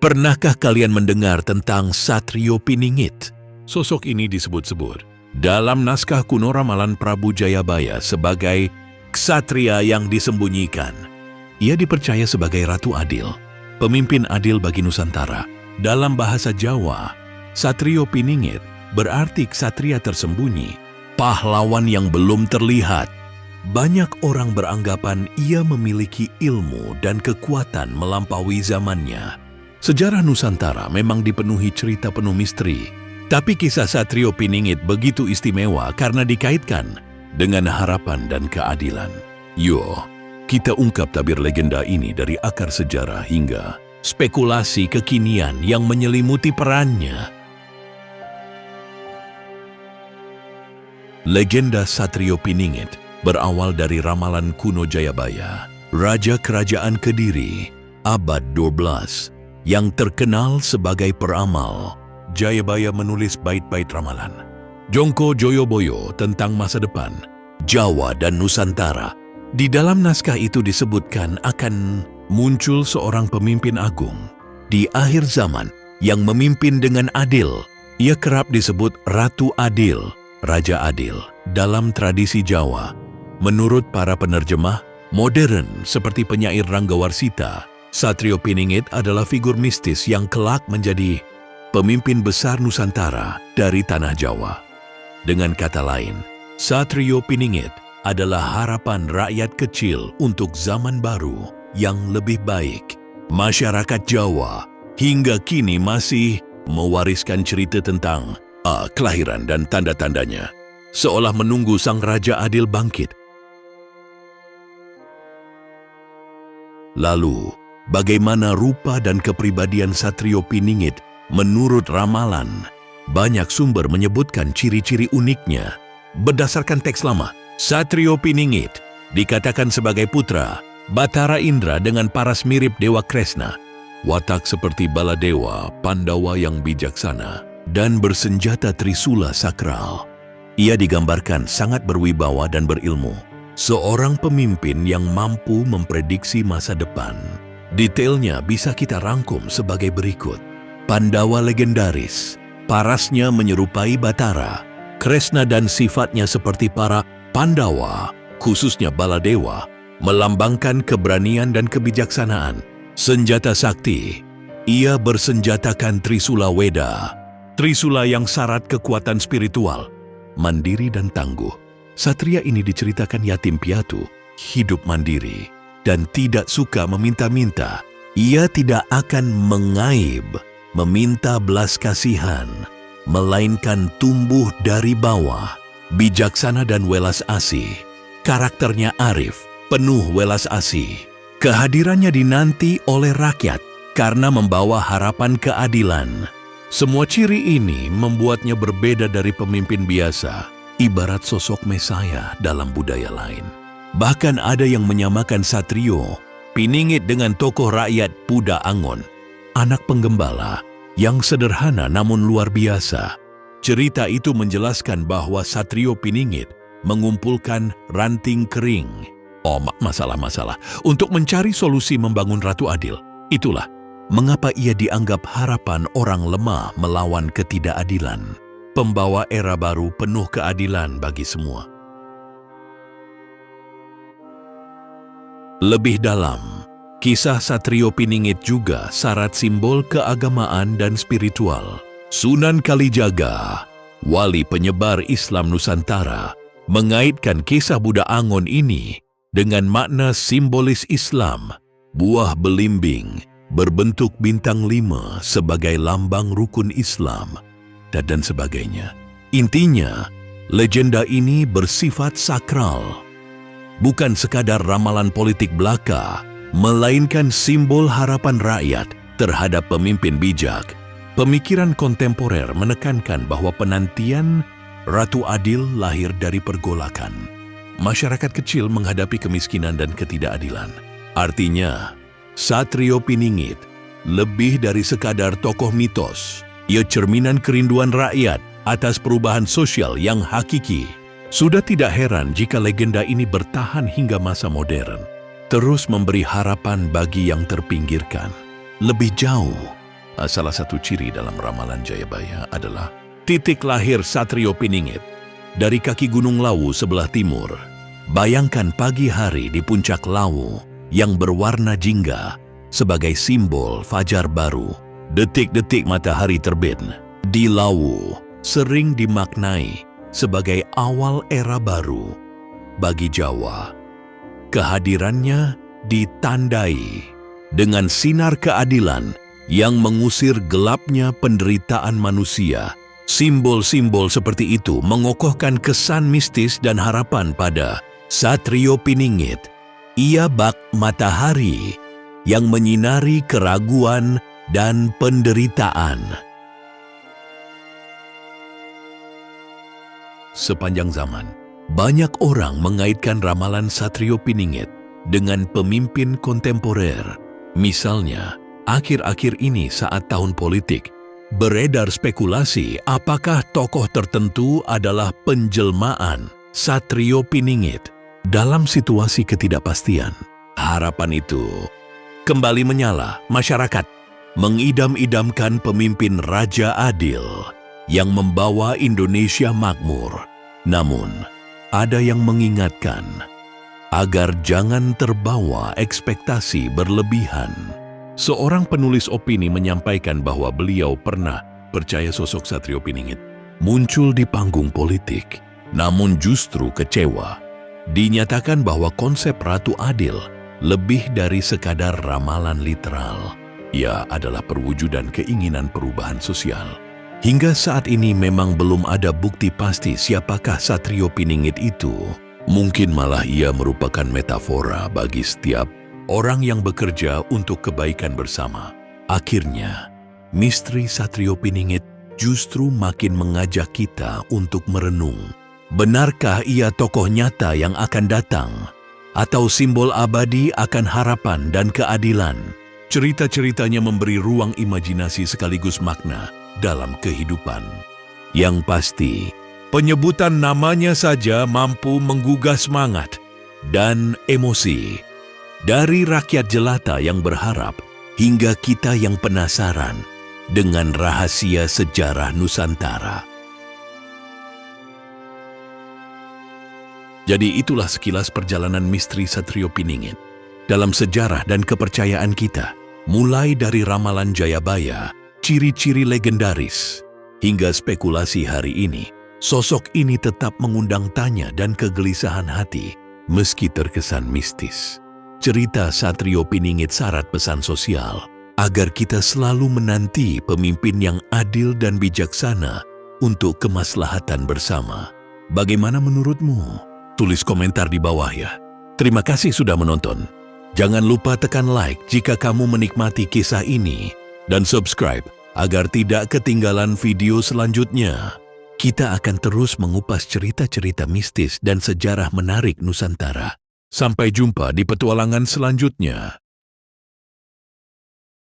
Pernahkah kalian mendengar tentang Satrio Piningit? Sosok ini disebut-sebut dalam naskah kuno ramalan Prabu Jayabaya sebagai ksatria yang disembunyikan. Ia dipercaya sebagai Ratu Adil, pemimpin adil bagi Nusantara. Dalam bahasa Jawa, Satrio Piningit berarti ksatria tersembunyi, pahlawan yang belum terlihat. Banyak orang beranggapan ia memiliki ilmu dan kekuatan melampaui zamannya. Sejarah Nusantara memang dipenuhi cerita penuh misteri, tapi kisah Satrio Piningit begitu istimewa karena dikaitkan dengan harapan dan keadilan. Yo, kita ungkap tabir legenda ini dari akar sejarah hingga spekulasi kekinian yang menyelimuti perannya. Legenda Satrio Piningit berawal dari ramalan kuno Jayabaya, Raja Kerajaan Kediri, abad 12, yang terkenal sebagai peramal. Jayabaya menulis bait-bait ramalan Jongko Joyoboyo tentang masa depan Jawa dan Nusantara. Di dalam naskah itu disebutkan akan muncul seorang pemimpin agung di akhir zaman yang memimpin dengan adil. Ia kerap disebut Ratu Adil, Raja Adil dalam tradisi Jawa. Menurut para penerjemah modern seperti penyair Ranggawarsita, Satrio Piningit adalah figur mistis yang kelak menjadi pemimpin besar Nusantara dari tanah Jawa. Dengan kata lain, Satrio Piningit adalah harapan rakyat kecil untuk zaman baru yang lebih baik. Masyarakat Jawa hingga kini masih mewariskan cerita tentang kelahiran dan tanda-tandanya, seolah menunggu sang Raja Adil bangkit. Lalu, bagaimana rupa dan kepribadian Satrio Piningit menurut ramalan? Banyak sumber menyebutkan ciri-ciri uniknya. Berdasarkan teks lama, Satrio Piningit dikatakan sebagai putra Batara Indra dengan paras mirip Dewa Kresna, watak seperti Baladewa, Pandawa yang bijaksana, dan bersenjata trisula sakral. Ia digambarkan sangat berwibawa dan berilmu, seorang pemimpin yang mampu memprediksi masa depan. Detailnya bisa kita rangkum sebagai berikut. Pandawa legendaris, parasnya menyerupai Batara, Kresna dan sifatnya seperti para Pandawa, khususnya Baladewa, melambangkan keberanian dan kebijaksanaan. Senjata sakti, ia bersenjatakan Trisula Weda, Trisula yang syarat kekuatan spiritual, mandiri dan tangguh. Satria ini diceritakan yatim piatu, hidup mandiri, dan tidak suka meminta-minta. Ia tidak akan mengaib, meminta belas kasihan, melainkan tumbuh dari bawah, bijaksana dan welas asih. Karakternya arif, penuh welas asih. Kehadirannya dinanti oleh rakyat karena membawa harapan keadilan. Semua ciri ini membuatnya berbeda dari pemimpin biasa, ibarat sosok Mesaya dalam budaya lain. Bahkan ada yang menyamakan Satrio Piningit dengan tokoh rakyat Puda Angon, anak penggembala yang sederhana namun luar biasa. Cerita itu menjelaskan bahwa Satrio Piningit mengumpulkan ranting kering, masalah-masalah, untuk mencari solusi membangun Ratu Adil. Itulah mengapa ia dianggap harapan orang lemah melawan ketidakadilan, pembawa era baru penuh keadilan bagi semua. Lebih dalam, kisah Satrio Piningit juga syarat simbol keagamaan dan spiritual. Sunan Kalijaga, wali penyebar Islam Nusantara, mengaitkan kisah Budak Angon ini dengan makna simbolis Islam, buah belimbing berbentuk bintang 5 sebagai lambang rukun Islam, dan sebagainya. Intinya, legenda ini bersifat sakral, bukan sekadar ramalan politik belaka, melainkan simbol harapan rakyat terhadap pemimpin bijak. Pemikiran kontemporer menekankan bahwa penantian Ratu Adil lahir dari pergolakan. Masyarakat kecil menghadapi kemiskinan dan ketidakadilan. Artinya, Satrio Piningit lebih dari sekadar tokoh mitos. Ia cerminan kerinduan rakyat atas perubahan sosial yang hakiki. Sudah tidak heran jika legenda ini bertahan hingga masa modern, terus memberi harapan bagi yang terpinggirkan. Lebih jauh, Salah satu ciri dalam ramalan Jayabaya adalah titik lahir Satrio Piningit dari kaki Gunung Lawu sebelah timur. Bayangkan pagi hari di puncak Lawu yang berwarna jingga sebagai simbol fajar baru. Detik-detik matahari terbit di Lawu sering dimaknai sebagai awal era baru bagi Jawa. Kehadirannya ditandai dengan sinar keadilan yang mengusir gelapnya penderitaan manusia. Simbol-simbol seperti itu mengokohkan kesan mistis dan harapan pada Satrio Piningit. Ia bak matahari yang menyinari keraguan dan penderitaan. Sepanjang zaman, banyak orang mengaitkan ramalan Satrio Piningit dengan pemimpin kontemporer. Misalnya, akhir-akhir ini saat tahun politik, beredar spekulasi apakah tokoh tertentu adalah penjelmaan Satrio Piningit. Dalam situasi ketidakpastian, harapan itu kembali menyala. Masyarakat mengidam-idamkan pemimpin raja adil yang membawa Indonesia makmur. Namun, ada yang mengingatkan agar jangan terbawa ekspektasi berlebihan. Seorang penulis opini menyampaikan bahwa beliau pernah percaya sosok Satrio Piningit muncul di panggung politik, namun justru kecewa. Dinyatakan bahwa konsep Ratu Adil lebih dari sekadar ramalan literal. Ia adalah perwujudan keinginan perubahan sosial. Hingga saat ini memang belum ada bukti pasti siapakah Satrio Piningit itu. Mungkin malah ia merupakan metafora bagi setiap orang yang bekerja untuk kebaikan bersama. Akhirnya, misteri Satrio Piningit justru makin mengajak kita untuk merenung. Benarkah ia tokoh nyata yang akan datang? Atau simbol abadi akan harapan dan keadilan? Cerita-ceritanya memberi ruang imajinasi sekaligus makna dalam kehidupan. Yang pasti, penyebutan namanya saja mampu menggugah semangat dan emosi. Dari rakyat jelata yang berharap hingga kita yang penasaran dengan rahasia sejarah Nusantara. Jadi itulah sekilas perjalanan misteri Satrio Piningit dalam sejarah dan kepercayaan kita. Mulai dari ramalan Jayabaya, ciri-ciri legendaris, hingga spekulasi hari ini, sosok ini tetap mengundang tanya dan kegelisahan hati meski terkesan mistis. Cerita Satrio Piningit syarat pesan sosial agar kita selalu menanti pemimpin yang adil dan bijaksana untuk kemaslahatan bersama. Bagaimana menurutmu? Tulis komentar di bawah ya. Terima kasih sudah menonton. Jangan lupa tekan like jika kamu menikmati kisah ini dan subscribe agar tidak ketinggalan video selanjutnya. Kita akan terus mengupas cerita-cerita mistis dan sejarah menarik Nusantara. Sampai jumpa di petualangan selanjutnya.